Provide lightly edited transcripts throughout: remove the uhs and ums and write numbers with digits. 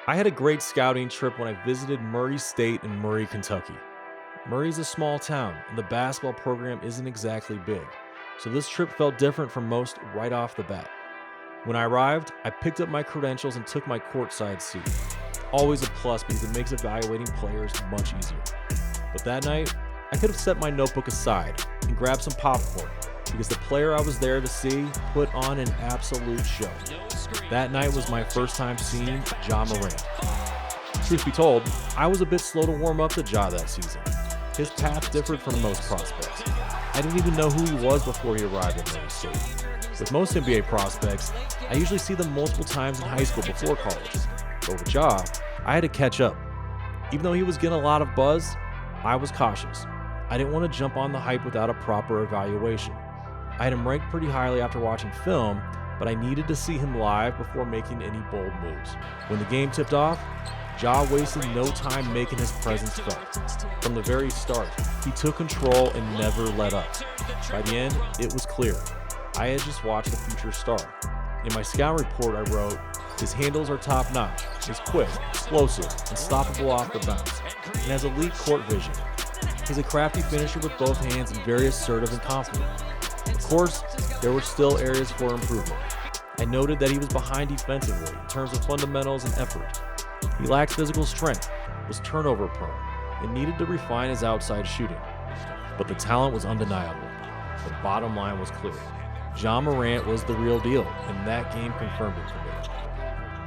I had a great scouting trip when I visited Murray State in Murray, Kentucky. Murray's a small town, and the basketball program isn't exactly big, so this trip felt different from most right off the bat. When I arrived, I picked up my credentials and took my courtside seat. Always a plus because it makes evaluating players much easier. But that night, I could have set my notebook aside and grabbed some popcorn because the player I was there to see put on an absolute show. That night was my first time seeing Ja Morant. Truth be told, I was a bit slow to warm up to Ja that season. His path differed from most prospects. I didn't even know who he was before he arrived at Murray State. With most NBA prospects, I usually see them multiple times in high school before college. But with Ja, I had to catch up. Even though he was getting a lot of buzz, I was cautious. I didn't want to jump on the hype without a proper evaluation. I had him ranked pretty highly after watching film, but I needed to see him live before making any bold moves. When the game tipped off, Ja wasted no time making his presence felt. From the very start, he took control and never let up. By the end, it was clear. I had just watched a future star. In my scout report, I wrote, his handles are top-notch, he's quick, explosive, unstoppable off the bounce, and has elite court vision. He's a crafty finisher with both hands and very assertive and confident. Of course, there were still areas for improvement. I noted that he was behind defensively in terms of fundamentals and effort. He lacked physical strength, was turnover prone, and needed to refine his outside shooting. But the talent was undeniable. The bottom line was clear. Ja Morant was the real deal, and that game confirmed it for me.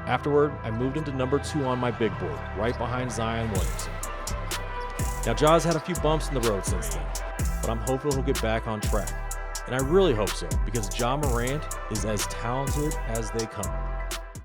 Afterward, I moved into number 2 on my big board, right behind Zion Williamson. Now, Ja's had a few bumps in the road since then, but I'm hopeful he'll get back on track. And I really hope so, because Ja Morant is as talented as they come.